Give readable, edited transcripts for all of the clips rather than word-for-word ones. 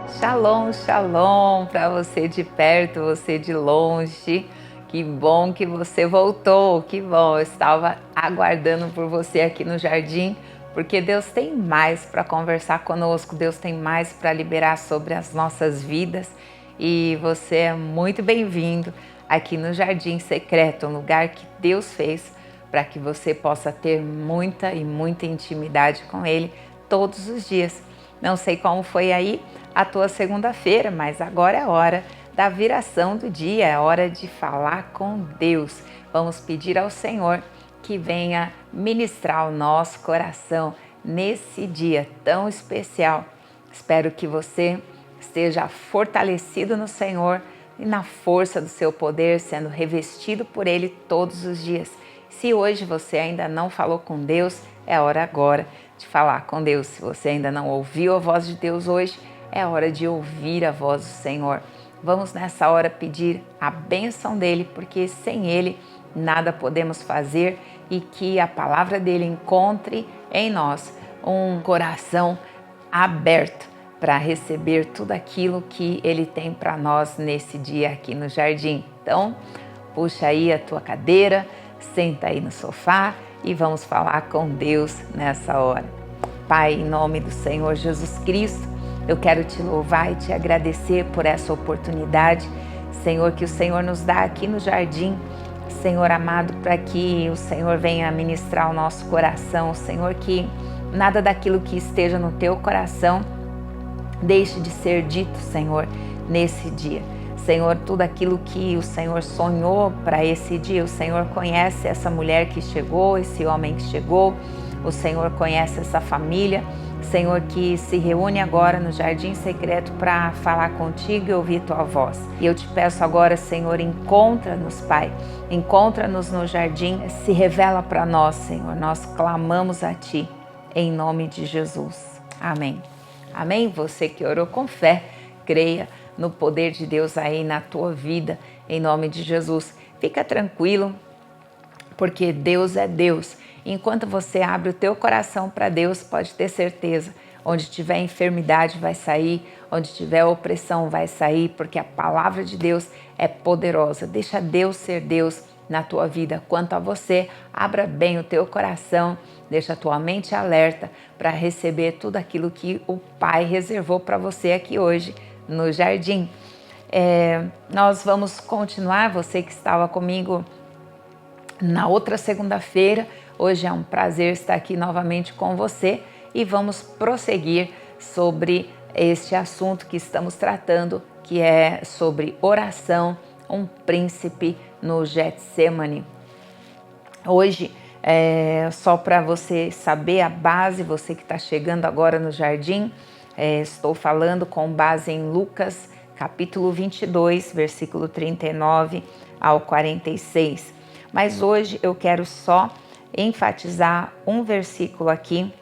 Shalom, shalom para você de perto, você de longe. Que bom que você voltou, que bom. Eu estava aguardando por você aqui no jardim, porque Deus tem mais para conversar conosco, Deus tem mais para liberar sobre as nossas vidas e você é muito bem-vindo aqui no Jardim Secreto, um lugar que Deus fez para que você possa ter muita e muita intimidade com Ele todos os dias. Não sei como foi aí a tua segunda-feira, mas agora é hora da viração do dia, é hora de falar com Deus. Vamos pedir ao Senhor que venha ministrar o nosso coração nesse dia tão especial. Espero que você esteja fortalecido no Senhor e na força do seu poder, sendo revestido por Ele todos os dias. Se hoje você ainda não falou com Deus, é hora agora de falar com Deus. Se você ainda não ouviu a voz de Deus hoje, é hora de ouvir a voz do Senhor. Vamos nessa hora pedir a bênção dEle, porque sem Ele nada podemos fazer e que a palavra dEle encontre em nós um coração aberto para receber tudo aquilo que Ele tem para nós nesse dia aqui no jardim. Então, puxa aí a tua cadeira, senta aí no sofá e vamos falar com Deus nessa hora. Pai, em nome do Senhor Jesus Cristo, eu quero te louvar e te agradecer por essa oportunidade, Senhor, que o Senhor nos dá aqui no jardim, Senhor amado, para que o Senhor venha ministrar o nosso coração, Senhor, que nada daquilo que esteja no teu coração deixe de ser dito, Senhor, nesse dia. Senhor, tudo aquilo que o Senhor sonhou para esse dia, o Senhor conhece essa mulher que chegou, esse homem que chegou, o Senhor conhece essa família, Senhor, que se reúne agora no Jardim Secreto para falar contigo e ouvir tua voz. E eu te peço agora, Senhor, encontra-nos, Pai, encontra-nos no jardim, se revela para nós, Senhor, nós clamamos a Ti, em nome de Jesus. Amém. Amém? Você que orou com fé, creia no poder de Deus aí na tua vida, em nome de Jesus. Fica tranquilo, porque Deus é Deus. Enquanto você abre o teu coração para Deus, pode ter certeza, onde tiver enfermidade vai sair, onde tiver opressão vai sair, porque a palavra de Deus é poderosa. Deixa Deus ser Deus na tua vida. Quanto a você, abra bem o teu coração, deixa a tua mente alerta para receber tudo aquilo que o Pai reservou para você aqui hoje no jardim. Nós vamos continuar, você que estava comigo na outra segunda-feira, hoje é um prazer estar aqui novamente com você e vamos prosseguir sobre este assunto que estamos tratando, que é sobre oração, um príncipe no Getsemane. Hoje, só para você saber a base, você que está chegando agora no jardim, estou falando com base em Lucas, capítulo 22, versículo 39 ao 46. Mas hoje eu quero só enfatizar um versículo aqui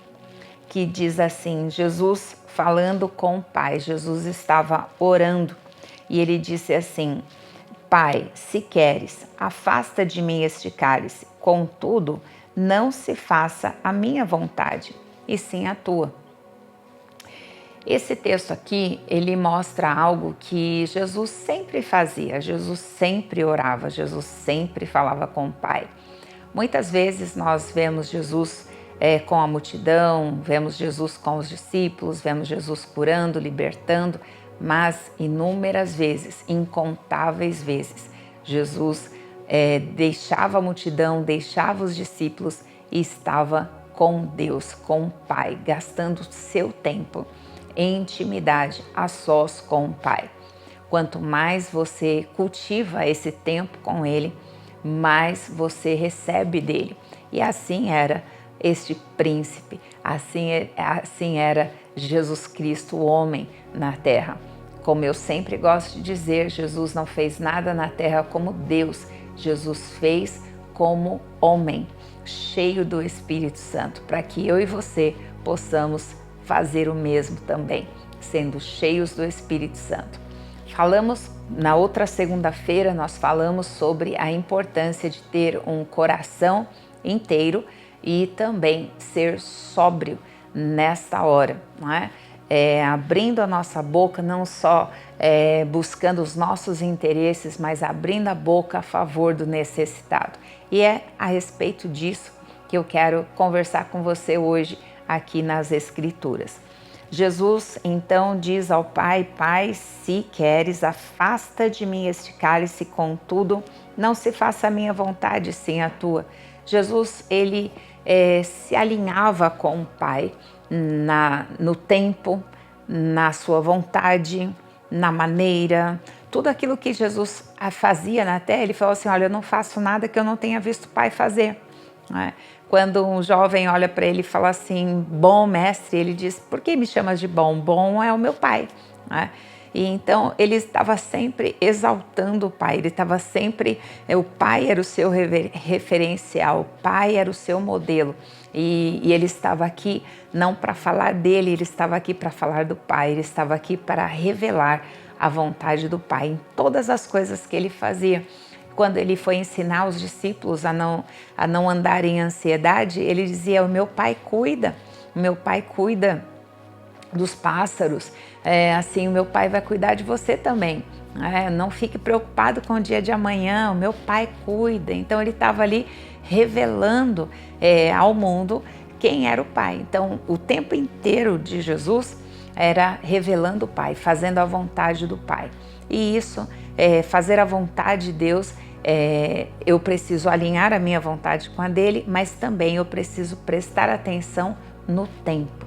que diz assim, Jesus falando com o Pai, Jesus estava orando e ele disse assim, Pai, se queres, afasta de mim este cálice, contudo, não se faça a minha vontade, e sim a tua. Esse texto aqui, ele mostra algo que Jesus sempre fazia, Jesus sempre orava, Jesus sempre falava com o Pai. Muitas vezes nós vemos Jesus com a multidão, vemos Jesus com os discípulos, vemos Jesus curando, libertando, mas inúmeras vezes, incontáveis vezes, Jesus deixava a multidão, deixava os discípulos e estava com Deus, com o Pai, gastando seu tempo em intimidade, a sós com o Pai. Quanto mais você cultiva esse tempo com Ele, mais você recebe dele. E assim era este príncipe, assim era Jesus Cristo, o homem na terra. Como eu sempre gosto de dizer, Jesus não fez nada na terra como Deus, Jesus fez como homem, cheio do Espírito Santo, para que eu e você possamos fazer o mesmo também, sendo cheios do Espírito Santo. Falamos na outra segunda-feira, nós falamos sobre a importância de ter um coração inteiro e também ser sóbrio nesta hora, não é? abrindo a nossa boca, não só buscando os nossos interesses, mas abrindo a boca a favor do necessitado. E é a respeito disso que eu quero conversar com você hoje aqui nas Escrituras. Jesus então diz ao Pai: Pai, se queres, afasta de mim este cálice, contudo, não se faça a minha vontade, sim a tua. Jesus, ele se alinhava com o Pai no tempo, na sua vontade, na maneira, tudo aquilo que Jesus fazia na terra. Ele falou assim: olha, eu não faço nada que eu não tenha visto o Pai fazer. Quando um jovem olha para ele e fala assim: bom mestre, ele diz: por que me chamas de bom? Bom é o meu Pai. E então ele estava sempre exaltando o Pai, ele estava sempre, o Pai era o seu referencial, o Pai era o seu modelo. E ele estava aqui não para falar dele, ele estava aqui para falar do Pai, ele estava aqui para revelar a vontade do Pai em todas as coisas que ele fazia. Quando ele foi ensinar os discípulos a não andar em ansiedade, ele dizia: o meu Pai cuida dos pássaros, assim, o meu Pai vai cuidar de você também. Não fique preocupado com o dia de amanhã, o meu Pai cuida. Então ele estava ali revelando ao mundo quem era o Pai. Então o tempo inteiro de Jesus era revelando o Pai, fazendo a vontade do Pai. E isso, fazer a vontade de Deus, eu preciso alinhar a minha vontade com a dele, mas também eu preciso prestar atenção no tempo.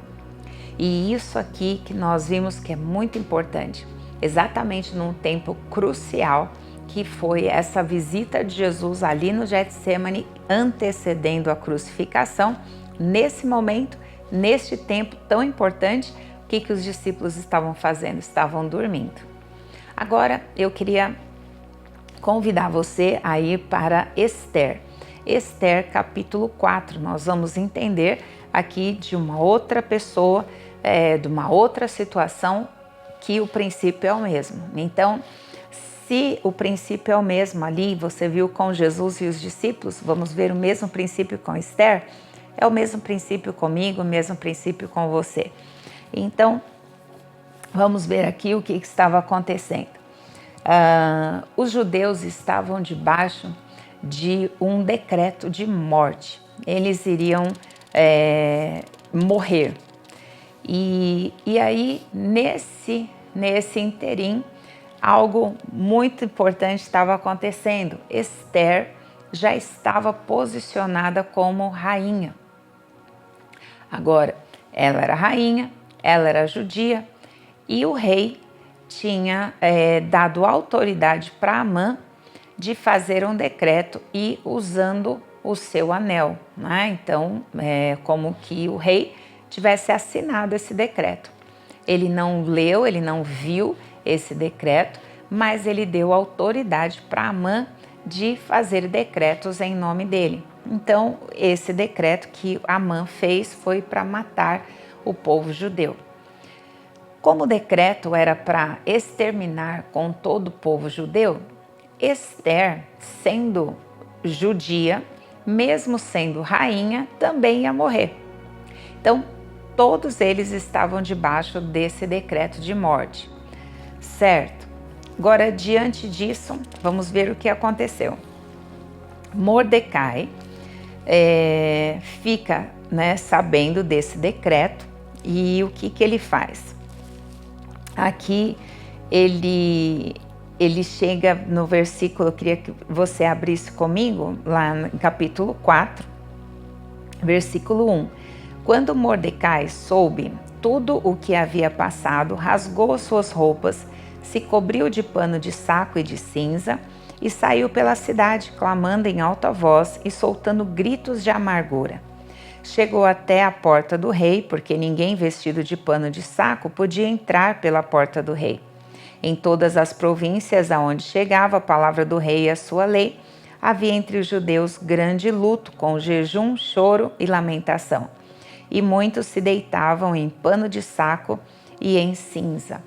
E isso aqui que nós vimos que é muito importante, exatamente num tempo crucial, que foi essa visita de Jesus ali no Getsemane, antecedendo a crucificação. Nesse momento, neste tempo tão importante, o que os discípulos estavam fazendo? Estavam dormindo. Agora eu queria convidar você a ir para Esther. Esther capítulo 4, nós vamos entender aqui de uma outra pessoa, de uma outra situação, que o princípio é o mesmo. Então, se o princípio é o mesmo ali, você viu com Jesus e os discípulos, vamos ver o mesmo princípio com Esther, é o mesmo princípio comigo, o mesmo princípio com você. Então, vamos ver aqui o que estava acontecendo. Os judeus estavam debaixo de um decreto de morte. Eles iriam morrer. E aí, nesse interim, algo muito importante estava acontecendo. Esther já estava posicionada como rainha. Agora, ela era rainha, ela era judia, e o rei tinha dado autoridade para Amã de fazer um decreto e usando o seu anel, né? Então, como que o rei tivesse assinado esse decreto. Ele não leu, ele não viu esse decreto, mas ele deu autoridade para Amã de fazer decretos em nome dele. Então, esse decreto que Amã fez foi para matar o povo judeu. Como o decreto era para exterminar com todo o povo judeu, Esther, sendo judia, mesmo sendo rainha, também ia morrer. Então, todos eles estavam debaixo desse decreto de morte, certo? Agora, diante disso, vamos ver o que aconteceu. Mordecai fica, sabendo desse decreto, e o que ele faz? Aqui ele chega no versículo, eu queria que você abrisse comigo, lá no capítulo 4, versículo 1. Quando Mordecai soube tudo o que havia passado, rasgou suas roupas, se cobriu de pano de saco e de cinza e saiu pela cidade, clamando em alta voz e soltando gritos de amargura. Chegou até a porta do rei, porque ninguém vestido de pano de saco podia entrar pela porta do rei. Em todas as províncias aonde chegava a palavra do rei e a sua lei, havia entre os judeus grande luto, com jejum, choro e lamentação. E muitos se deitavam em pano de saco e em cinza.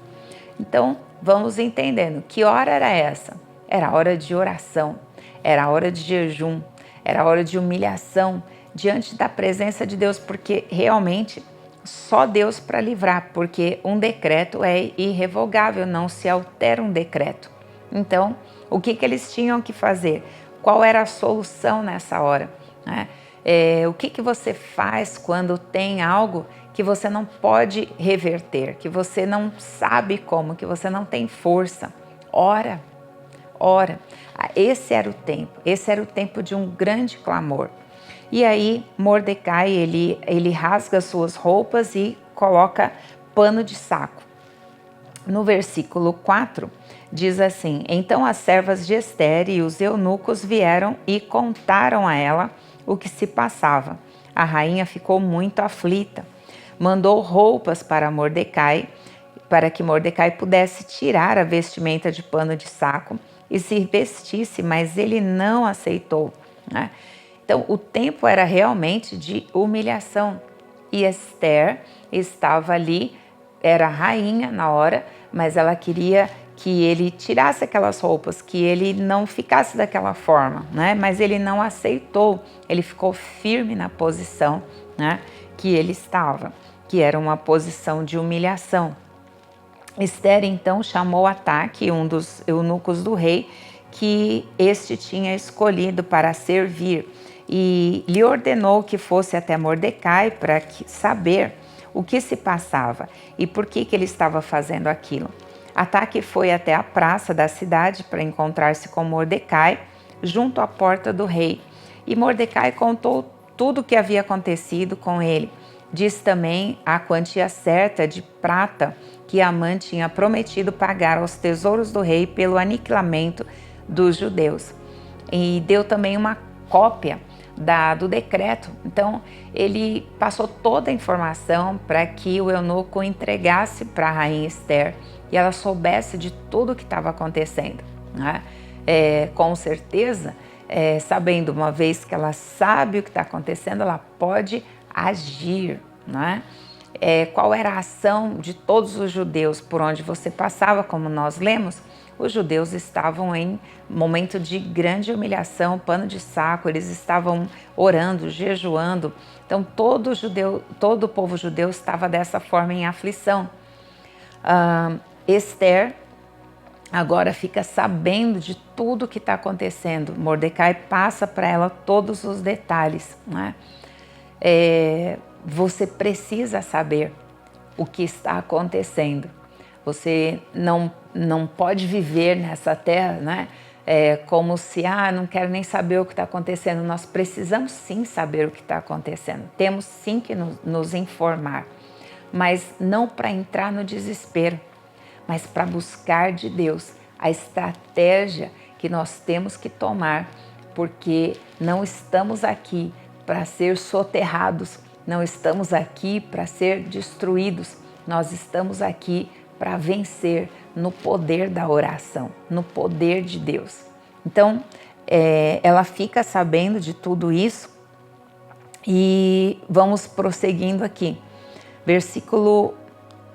Então, vamos entendendo, que hora era essa? Era hora de oração, era hora de jejum, era hora de humilhação diante da presença de Deus, porque realmente só Deus para livrar, porque um decreto é irrevogável, não se altera um decreto. Então, o que eles tinham que fazer? Qual era a solução nessa hora, né? O que você faz quando tem algo que você não pode reverter, que você não sabe como, que você não tem força? Ora, ora. Esse era o tempo de um grande clamor. E aí Mordecai, ele rasga suas roupas e coloca pano de saco. No versículo 4, diz assim: Então as servas de Ester e os eunucos vieram e contaram a ela o que se passava. A rainha ficou muito aflita. Mandou roupas para Mordecai, para que Mordecai pudesse tirar a vestimenta de pano de saco e se vestisse, mas ele não aceitou, né? Então, o tempo era realmente de humilhação. E Ester estava ali, era rainha na hora, mas ela queria que ele tirasse aquelas roupas, que ele não ficasse daquela forma, né? Mas ele não aceitou, ele ficou firme na posição, né, que ele estava, que era uma posição de humilhação. Ester então chamou Ataque, um dos eunucos do rei, que este tinha escolhido para servir, e lhe ordenou que fosse até Mordecai para saber o que se passava e por que ele estava fazendo aquilo. Ataque foi até a praça da cidade para encontrar-se com Mordecai, junto à porta do rei. E Mordecai contou tudo o que havia acontecido com ele. Diz também a quantia certa de prata que Amã tinha prometido pagar aos tesouros do rei pelo aniquilamento dos judeus. E deu também uma cópia do decreto. Então, ele passou toda a informação para que o eunuco entregasse para a rainha Ester e ela soubesse de tudo o que estava acontecendo, né? Com certeza, sabendo, uma vez que ela sabe o que está acontecendo, ela pode agir, né? Qual era a ação de todos os judeus por onde você passava, como nós lemos? Os judeus estavam em momento de grande humilhação, pano de saco, eles estavam orando, jejuando. Então todo o povo judeu estava dessa forma em aflição. Ester agora fica sabendo de tudo o que está acontecendo. Mordecai passa para ela todos os detalhes, né? Você precisa saber o que está acontecendo. Você não pode viver nessa terra, né? Como se, não quero nem saber o que está acontecendo. Nós precisamos sim saber o que está acontecendo. Temos sim que nos informar, mas não para entrar no desespero, mas para buscar de Deus a estratégia que nós temos que tomar, porque não estamos aqui para ser soterrados, não estamos aqui para ser destruídos, nós estamos aqui para vencer no poder da oração, no poder de Deus. Então, ela fica sabendo de tudo isso e vamos prosseguindo aqui. Versículo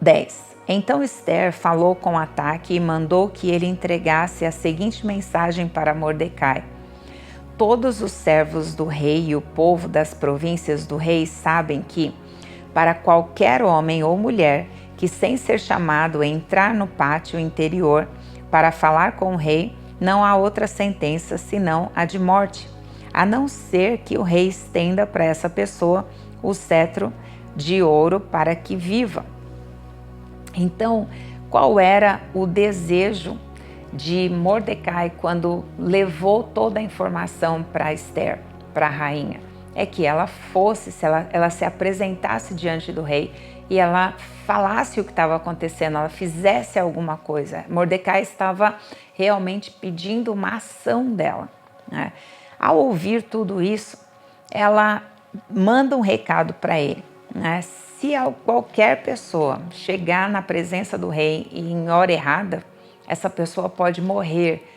10. Então Ester falou com Ataque e mandou que ele entregasse a seguinte mensagem para Mordecai: Todos os servos do rei e o povo das províncias do rei sabem que, para qualquer homem ou mulher que, sem ser chamado, entrar no pátio interior para falar com o rei, não há outra sentença senão a de morte, a não ser que o rei estenda para essa pessoa o cetro de ouro para que viva. Então, qual era o desejo de Mordecai quando levou toda a informação para Ester, para a rainha? É que ela fosse, ela se apresentasse diante do rei e ela falasse o que estava acontecendo, ela fizesse alguma coisa. Mordecai estava realmente pedindo uma ação dela, né? Ao ouvir tudo isso, ela manda um recado para ele, né? Se qualquer pessoa chegar na presença do rei e em hora errada, essa pessoa pode morrer,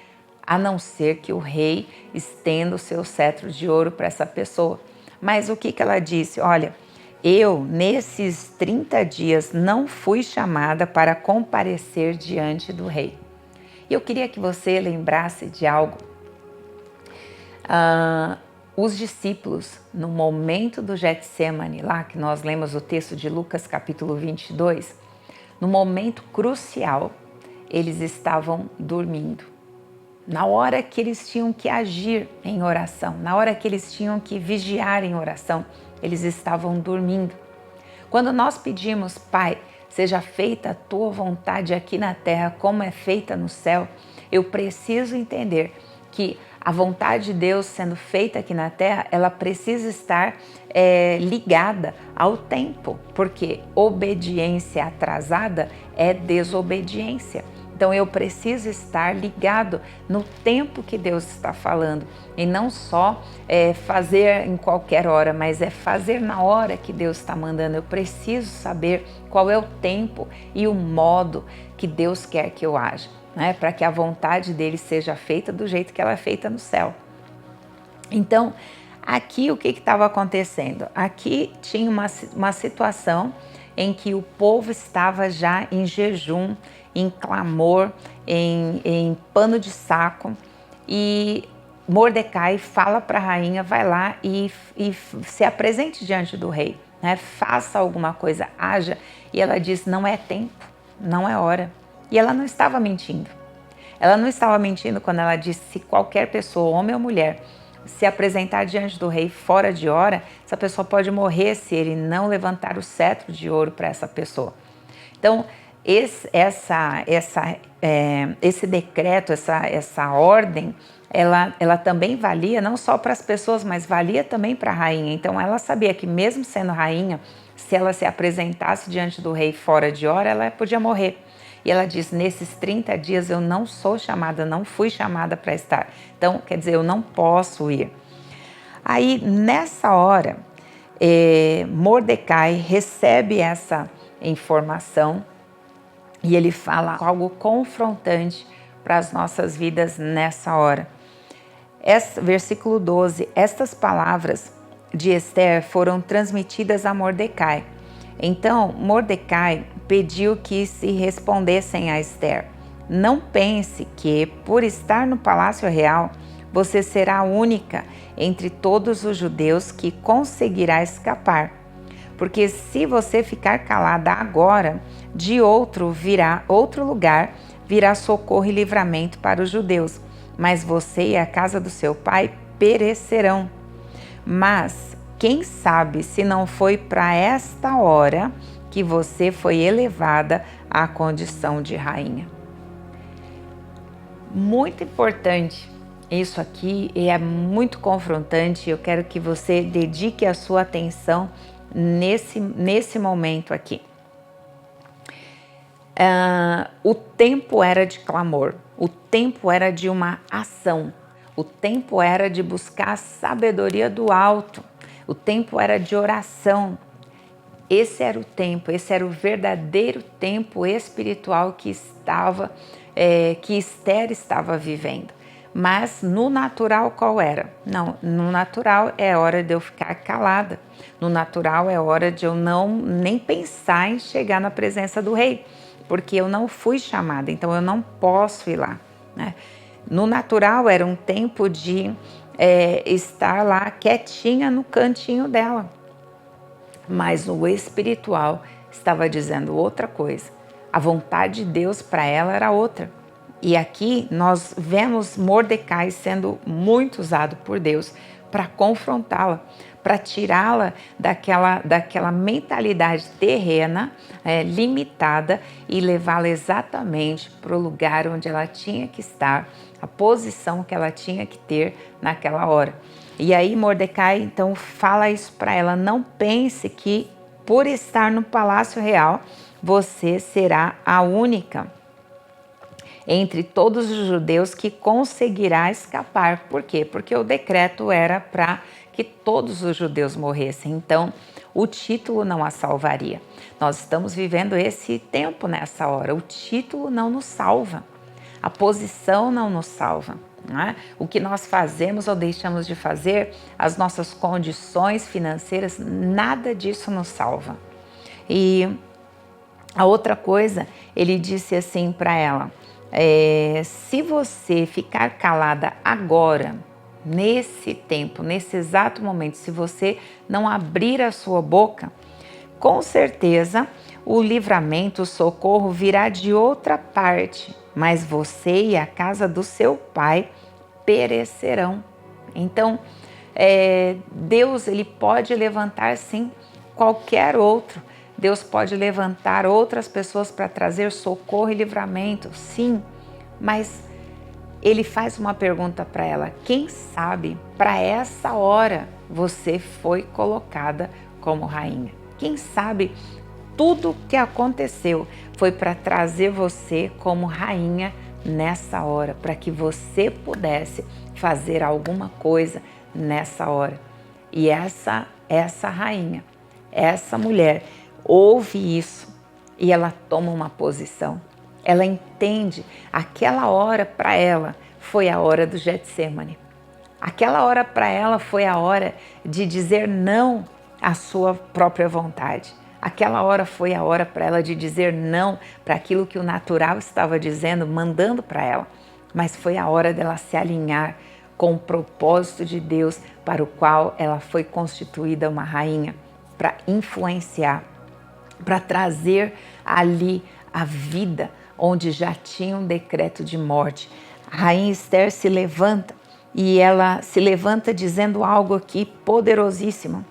a não ser que o rei estenda o seu cetro de ouro para essa pessoa. Mas o que ela disse? Olha, eu nesses 30 dias não fui chamada para comparecer diante do rei. E eu queria que você lembrasse de algo. os discípulos, no momento do Getsêmani, lá que nós lemos o texto de Lucas capítulo 22, no momento crucial, eles estavam dormindo. Na hora que eles tinham que agir em oração, na hora que eles tinham que vigiar em oração, eles estavam dormindo. Quando nós pedimos, Pai, seja feita a tua vontade aqui na terra como é feita no céu, eu preciso entender que a vontade de Deus sendo feita aqui na terra, ela precisa estar ligada ao tempo, porque obediência atrasada é desobediência. Então eu preciso estar ligado no tempo que Deus está falando e não só fazer em qualquer hora, mas é fazer na hora que Deus está mandando. Eu preciso saber qual é o tempo e o modo que Deus quer que eu haja, né? Para que a vontade dele seja feita do jeito que ela é feita no céu. Então, aqui o que estava acontecendo? Aqui tinha uma situação em que o povo estava já em jejum, em clamor, em pano de saco, e Mordecai fala para a rainha, vai lá e se apresente diante do rei, né? Faça alguma coisa, haja. E ela diz, não é tempo, não é hora. E ela não estava mentindo. Ela não estava mentindo quando ela disse, se qualquer pessoa, homem ou mulher, se apresentar diante do rei fora de hora, essa pessoa pode morrer se ele não levantar o cetro de ouro para essa pessoa. Então, esse decreto, essa ordem, ela também valia não só para as pessoas, mas valia também para a rainha. Então, ela sabia que mesmo sendo rainha, se ela se apresentasse diante do rei fora de hora, ela podia morrer. E ela diz, nesses 30 dias eu não sou chamada, não fui chamada para estar. Então, quer dizer, eu não posso ir. Aí, nessa hora, Mordecai recebe essa informação e ele fala algo confrontante para as nossas vidas nessa hora. Versículo 12, estas palavras de Esther foram transmitidas a Mordecai. Então, Mordecai pediu que se respondessem a Esther, não pense que, por estar no palácio real, você será a única entre todos os judeus que conseguirá escapar. Porque se você ficar calada agora, de outro lugar virá socorro e livramento para os judeus, mas você e a casa do seu pai perecerão. Mas quem sabe se não foi para esta hora que você foi elevada à condição de rainha. Muito importante isso aqui, e é muito confrontante. Eu quero que você dedique a sua atenção nesse momento aqui. O tempo era de clamor, o tempo era de uma ação, o tempo era de buscar a sabedoria do alto, o tempo era de oração. Esse era o tempo, esse era o verdadeiro tempo espiritual que Esther estava vivendo. Mas no natural qual era? Não, no natural é hora de eu ficar calada. No natural é hora de eu nem pensar em chegar na presença do rei, porque eu não fui chamada, então eu não posso ir lá, né? No natural era um tempo de estar lá quietinha no cantinho dela. Mas o espiritual estava dizendo outra coisa. A vontade de Deus para ela era outra. E aqui nós vemos Mordecai sendo muito usado por Deus para confrontá-la, para tirá-la daquela mentalidade terrena, limitada, e levá-la exatamente para o lugar onde ela tinha que estar, a posição que ela tinha que ter naquela hora. E aí Mordecai então fala isso para ela, não pense que por estar no palácio real, você será a única entre todos os judeus que conseguirá escapar. Por quê? Porque o decreto era para que todos os judeus morressem. Então, o título não a salvaria. Nós estamos vivendo esse tempo nessa hora. O título não nos salva. A posição não nos salva. Não é? O que nós fazemos ou deixamos de fazer, as nossas condições financeiras, nada disso nos salva. E a outra coisa, ele disse assim para ela, se você ficar calada agora, nesse tempo, nesse exato momento, se você não abrir a sua boca, com certeza o livramento, o socorro virá de outra parte, mas você e a casa do seu pai perecerão. Então, Deus, ele pode levantar sim qualquer outro. Deus pode levantar outras pessoas para trazer socorro e livramento, sim, mas ele faz uma pergunta para ela: quem sabe para essa hora você foi colocada como rainha? Quem sabe tudo que aconteceu foi para trazer você como rainha nessa hora, para que você pudesse fazer alguma coisa nessa hora. E essa rainha, essa mulher ouve isso e ela toma uma posição. Ela entende, aquela hora para ela foi a hora do Getsêmani. Aquela hora para ela foi a hora de dizer não à sua própria vontade. Aquela hora foi a hora para ela de dizer não para aquilo que o natural estava dizendo, mandando para ela. Mas foi a hora dela se alinhar com o propósito de Deus para o qual ela foi constituída uma rainha, para influenciar, para trazer ali a vida onde já tinha um decreto de morte. A rainha Esther se levanta e ela se levanta dizendo algo aqui poderosíssimo.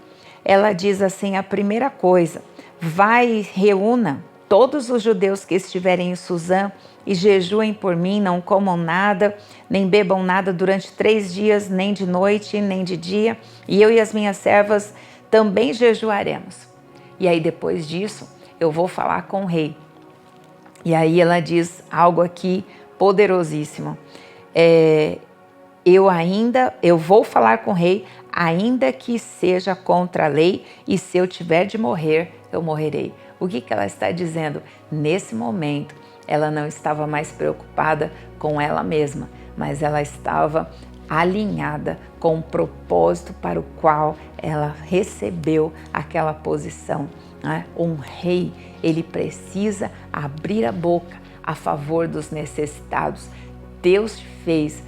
Ela diz assim, a primeira coisa: vai e reúna todos os judeus que estiverem em Suzã e jejuem por mim, não comam nada, nem bebam nada durante 3 dias, nem de noite, nem de dia, e eu e as minhas servas também jejuaremos. E aí depois disso, eu vou falar com o rei. E aí ela diz algo aqui poderosíssimo. Eu vou falar com o rei, ainda que seja contra a lei, e se eu tiver de morrer, eu morrerei. O que ela está dizendo? Nesse momento, ela não estava mais preocupada com ela mesma, mas ela estava alinhada com o propósito para o qual ela recebeu aquela posição. Um rei, ele precisa abrir a boca a favor dos necessitados. Deus te fez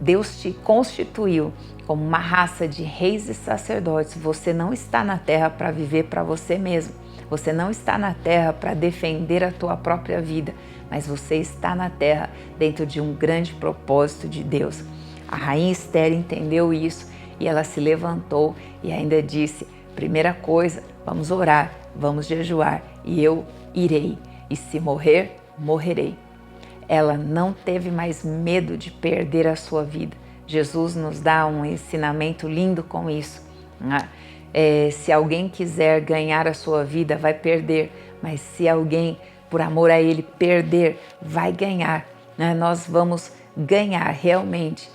Deus te constituiu como uma raça de reis e sacerdotes. Você não está na terra para viver para você mesmo. Você não está na terra para defender a tua própria vida, mas você está na terra dentro de um grande propósito de Deus. A rainha Esther entendeu isso e ela se levantou e ainda disse: primeira coisa, vamos orar, vamos jejuar e eu irei. E se morrer, morrerei. Ela não teve mais medo de perder a sua vida. Jesus nos dá um ensinamento lindo com isso. Se alguém quiser ganhar a sua vida, vai perder. Mas se alguém, por amor a Ele, perder, vai ganhar. Nós vamos ganhar realmente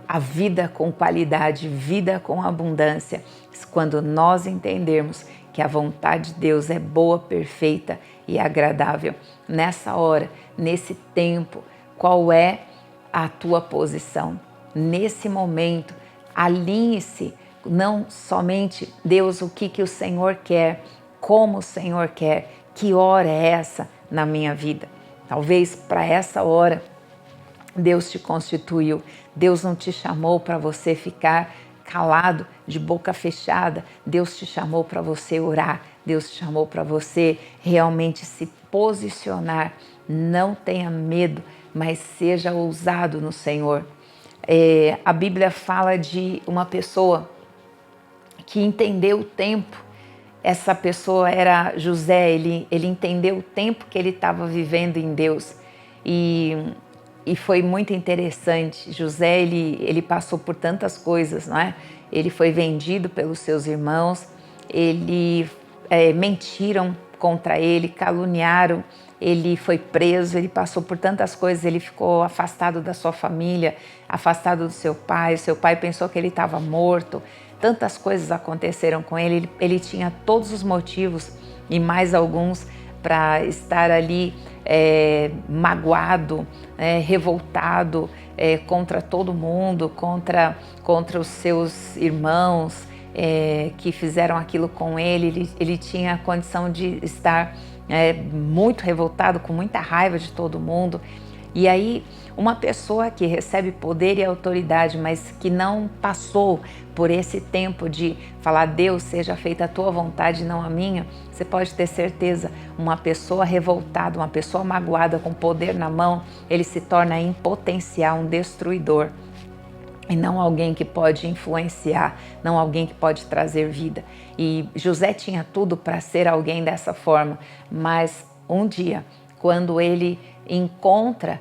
a vida com qualidade, vida com abundância, quando nós entendermos que a vontade de Deus é boa, perfeita e agradável. Nessa hora, nesse tempo, qual é a tua posição? Nesse momento, alinhe-se, não somente Deus, o que o Senhor quer, como o Senhor quer, que hora é essa na minha vida? Talvez para essa hora Deus te constituiu, Deus não te chamou para você ficar calado, de boca fechada. Deus te chamou para você orar, Deus te chamou para você realmente se posicionar. Não tenha medo, mas seja ousado no Senhor. A Bíblia fala de uma pessoa que entendeu o tempo. Essa pessoa era José, ele entendeu o tempo que ele estava vivendo em Deus. E foi muito interessante. José, ele passou por tantas coisas, não é? Ele foi vendido pelos seus irmãos, mentiram contra ele, caluniaram, ele foi preso, ele passou por tantas coisas, ele ficou afastado da sua família, afastado do seu pai. O seu pai pensou que ele estava morto. Tantas coisas aconteceram com ele, ele tinha todos os motivos e mais alguns para estar ali magoado, revoltado contra todo mundo, contra os seus irmãos que fizeram aquilo com ele. Ele tinha a condição de estar muito revoltado, com muita raiva de todo mundo. E aí, uma pessoa que recebe poder e autoridade, mas que não passou por esse tempo de falar: Deus, seja feita a tua vontade, não a minha, você pode ter certeza, uma pessoa revoltada, uma pessoa magoada com poder na mão, ele se torna em potencial um destruidor. E não alguém que pode influenciar, não alguém que pode trazer vida. E José tinha tudo para ser alguém dessa forma, mas um dia, quando ele encontra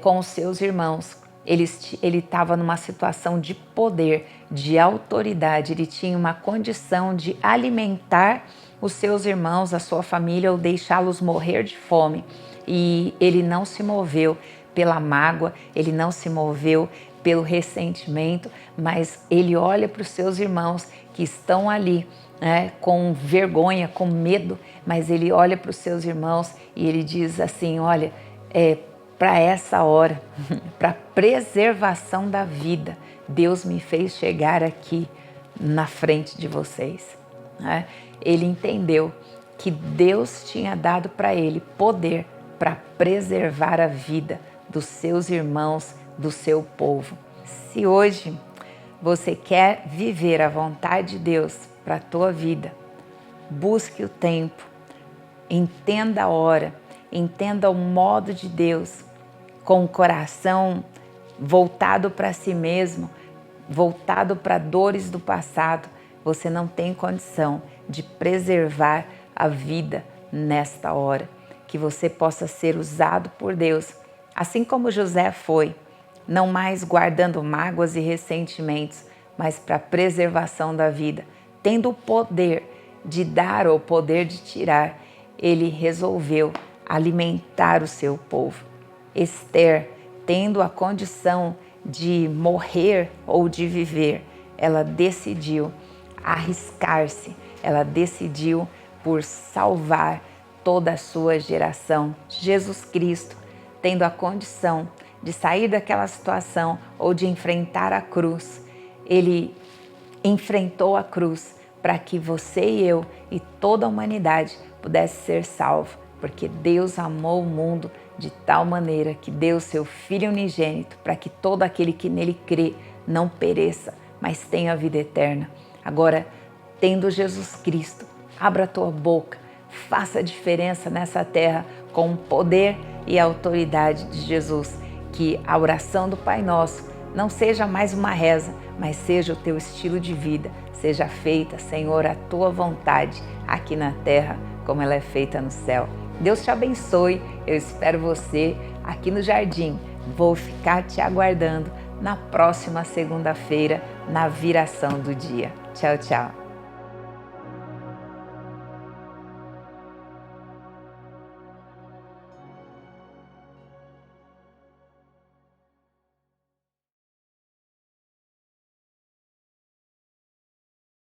com os seus irmãos, ele estava numa situação de poder, de autoridade, ele tinha uma condição de alimentar os seus irmãos, a sua família, ou deixá-los morrer de fome. E ele não se moveu pela mágoa, ele não se moveu pelo ressentimento, mas ele olha para os seus irmãos que estão ali, né, com vergonha, com medo, mas ele olha para os seus irmãos e ele diz assim: olha, para essa hora, para preservação da vida, Deus me fez chegar aqui na frente de vocês. Né? Ele entendeu que Deus tinha dado para ele poder para preservar a vida dos seus irmãos, do seu povo. Se hoje você quer viver a vontade de Deus para a tua vida, busque o tempo, entenda a hora, entenda o modo de Deus, com o coração voltado para si mesmo, voltado para dores do passado. Você não tem condição de preservar a vida nesta hora. Que você possa ser usado por Deus, assim como José foi, não mais guardando mágoas e ressentimentos, mas para a preservação da vida. Tendo o poder de dar ou o poder de tirar, ele resolveu alimentar o seu povo. Esther, tendo a condição de morrer ou de viver, ela decidiu arriscar-se, ela decidiu por salvar toda a sua geração. Jesus Cristo, tendo a condição de sair daquela situação ou de enfrentar a cruz, ele enfrentou a cruz para que você e eu e toda a humanidade pudesse ser salvo, porque Deus amou o mundo de tal maneira que deu seu Filho unigênito para que todo aquele que nele crê não pereça, mas tenha a vida eterna. Agora, tendo Jesus Cristo, abra a tua boca, faça a diferença nessa terra com o poder e a autoridade de Jesus. Que a oração do Pai Nosso não seja mais uma reza, mas seja o teu estilo de vida. Seja feita, Senhor, a tua vontade aqui na terra, como ela é feita no céu. Deus te abençoe. Eu espero você aqui no Jardim. Vou ficar te aguardando na próxima segunda-feira, na viração do dia. Tchau, tchau.